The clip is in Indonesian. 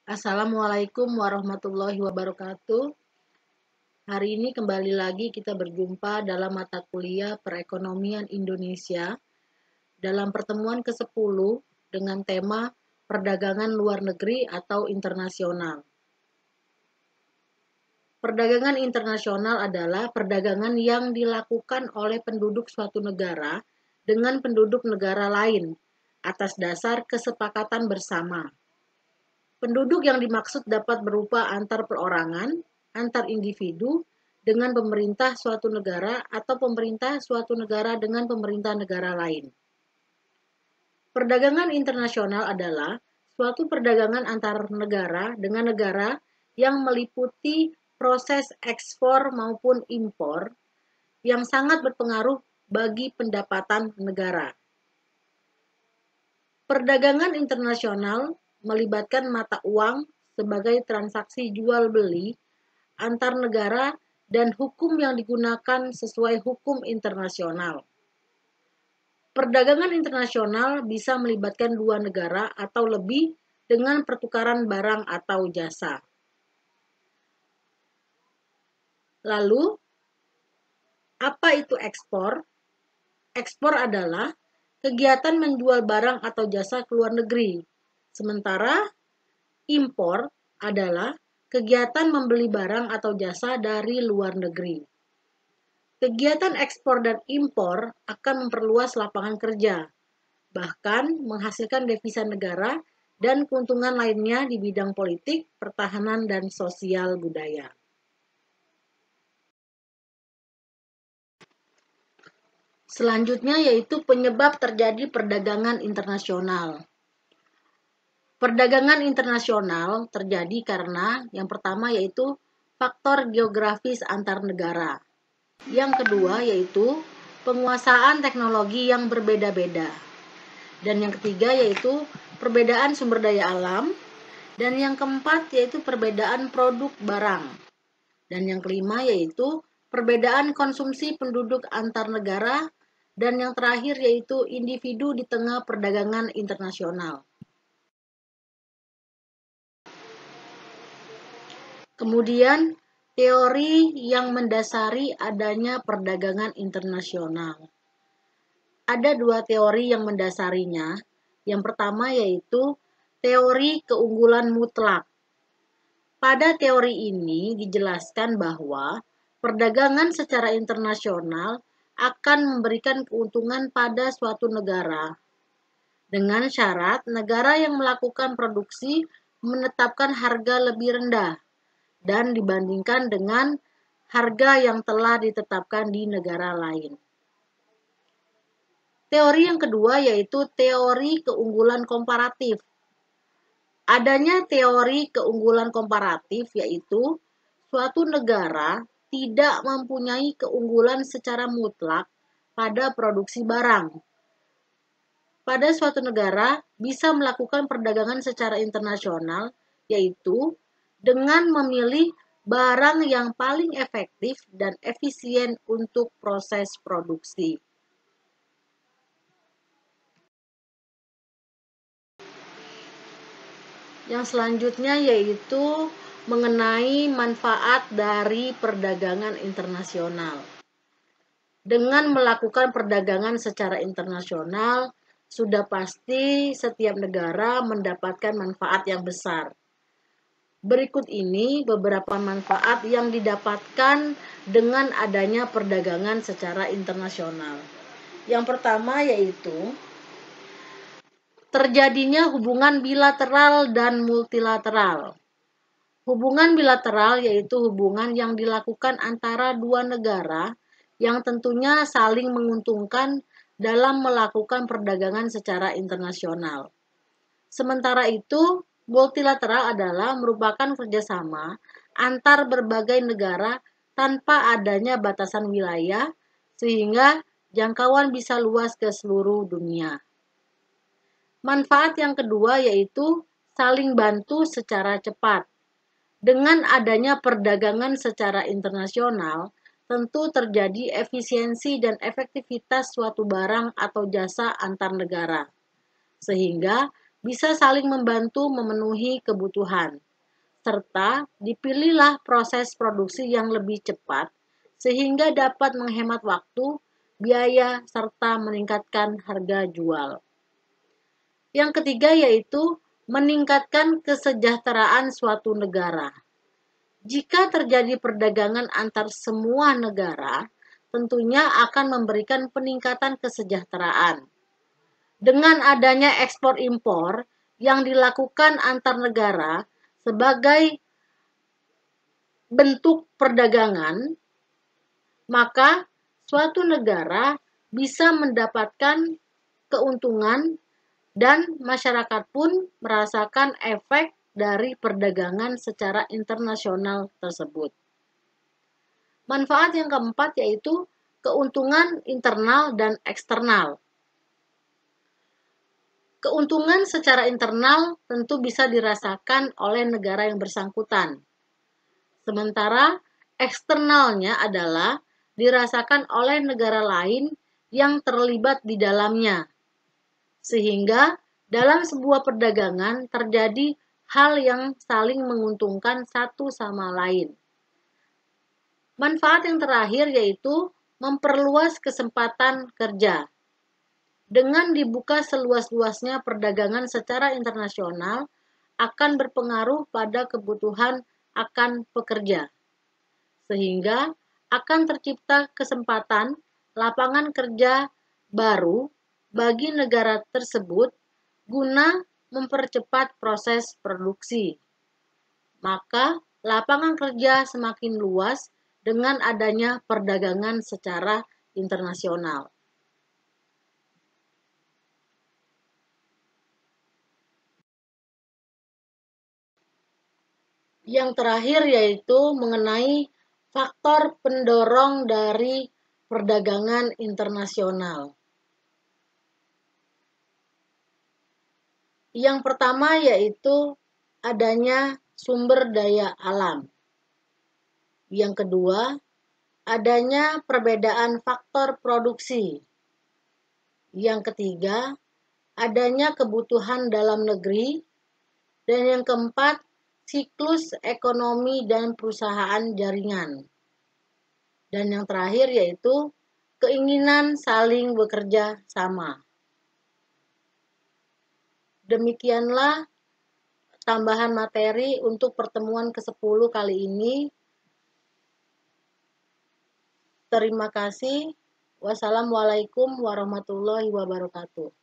Assalamualaikum warahmatullahi wabarakatuh. Hari ini kembali lagi kita berjumpa dalam mata kuliah Perekonomian Indonesia dalam pertemuan ke-10 dengan tema Perdagangan Luar Negeri atau Internasional. Perdagangan internasional adalah perdagangan yang dilakukan oleh penduduk suatu negara dengan penduduk negara lain atas dasar kesepakatan bersama. Penduduk yang dimaksud dapat berupa antar perorangan, antar individu, dengan pemerintah suatu negara atau pemerintah suatu negara dengan pemerintah negara lain. Perdagangan internasional adalah suatu perdagangan antar negara dengan negara yang meliputi proses ekspor maupun impor yang sangat berpengaruh bagi pendapatan negara. Perdagangan internasional melibatkan mata uang sebagai transaksi jual-beli antar negara dan hukum yang digunakan sesuai hukum internasional. Perdagangan internasional bisa melibatkan dua negara atau lebih dengan pertukaran barang atau jasa. Lalu, apa itu ekspor? Ekspor adalah kegiatan menjual barang atau jasa ke luar negeri. Sementara impor adalah kegiatan membeli barang atau jasa dari luar negeri. Kegiatan ekspor dan impor akan memperluas lapangan kerja, bahkan menghasilkan devisa negara dan keuntungan lainnya di bidang politik, pertahanan, dan sosial budaya. Selanjutnya yaitu penyebab terjadi perdagangan internasional. Perdagangan internasional terjadi karena yang pertama yaitu faktor geografis antar negara. Yang kedua yaitu penguasaan teknologi yang berbeda-beda. Dan yang ketiga yaitu perbedaan sumber daya alam. Dan yang keempat yaitu perbedaan produk barang. Dan yang kelima yaitu perbedaan konsumsi penduduk antar negara. Dan yang terakhir yaitu individu di tengah perdagangan internasional. Kemudian, teori yang mendasari adanya perdagangan internasional. Ada dua teori yang mendasarinya. Yang pertama yaitu teori keunggulan mutlak. Pada teori ini dijelaskan bahwa perdagangan secara internasional akan memberikan keuntungan pada suatu negara. Dengan syarat negara yang melakukan produksi menetapkan harga lebih rendah dan dibandingkan dengan harga yang telah ditetapkan di negara lain. Teori yang kedua yaitu teori keunggulan komparatif. Adanya teori keunggulan komparatif yaitu suatu negara tidak mempunyai keunggulan secara mutlak pada produksi barang. Pada suatu negara bisa melakukan perdagangan secara internasional yaitu dengan memilih barang yang paling efektif dan efisien untuk proses produksi. Yang selanjutnya yaitu mengenai manfaat dari perdagangan internasional. Dengan melakukan perdagangan secara internasional, sudah pasti setiap negara mendapatkan manfaat yang besar. Berikut ini beberapa manfaat yang didapatkan dengan adanya perdagangan secara internasional. Yang pertama yaitu terjadinya hubungan bilateral dan multilateral. Hubungan bilateral yaitu hubungan yang dilakukan antara dua negara yang tentunya saling menguntungkan dalam melakukan perdagangan secara internasional. Sementara itu, multilateral adalah merupakan kerjasama antar berbagai negara tanpa adanya batasan wilayah, sehingga jangkauan bisa luas ke seluruh dunia. Manfaat yang kedua yaitu saling bantu secara cepat. Dengan adanya perdagangan secara internasional, tentu terjadi efisiensi dan efektivitas suatu barang atau jasa antar negara. Sehingga bisa saling membantu memenuhi kebutuhan, serta dipilihlah proses produksi yang lebih cepat sehingga dapat menghemat waktu, biaya, serta meningkatkan harga jual. Yang ketiga yaitu meningkatkan kesejahteraan suatu negara. Jika terjadi perdagangan antar semua negara, tentunya akan memberikan peningkatan kesejahteraan. Dengan adanya ekspor impor yang dilakukan antar negara sebagai bentuk perdagangan, maka suatu negara bisa mendapatkan keuntungan dan masyarakat pun merasakan efek dari perdagangan secara internasional tersebut. Manfaat yang keempat yaitu keuntungan internal dan eksternal. Keuntungan secara internal tentu bisa dirasakan oleh negara yang bersangkutan. Sementara eksternalnya adalah dirasakan oleh negara lain yang terlibat di dalamnya. Sehingga dalam sebuah perdagangan terjadi hal yang saling menguntungkan satu sama lain. Manfaat yang terakhir yaitu memperluas kesempatan kerja. Dengan dibuka seluas-luasnya perdagangan secara internasional akan berpengaruh pada kebutuhan akan pekerja, sehingga akan tercipta kesempatan lapangan kerja baru bagi negara tersebut guna mempercepat proses produksi. Maka lapangan kerja semakin luas dengan adanya perdagangan secara internasional. Yang terakhir yaitu mengenai faktor pendorong dari perdagangan internasional. Yang pertama yaitu adanya sumber daya alam. Yang kedua, adanya perbedaan faktor produksi. Yang ketiga, adanya kebutuhan dalam negeri. Dan yang keempat, siklus ekonomi dan perusahaan jaringan. Dan yang terakhir yaitu keinginan saling bekerja sama. Demikianlah tambahan materi untuk pertemuan ke-10 kali ini. Terima kasih. Wassalamualaikum warahmatullahi wabarakatuh.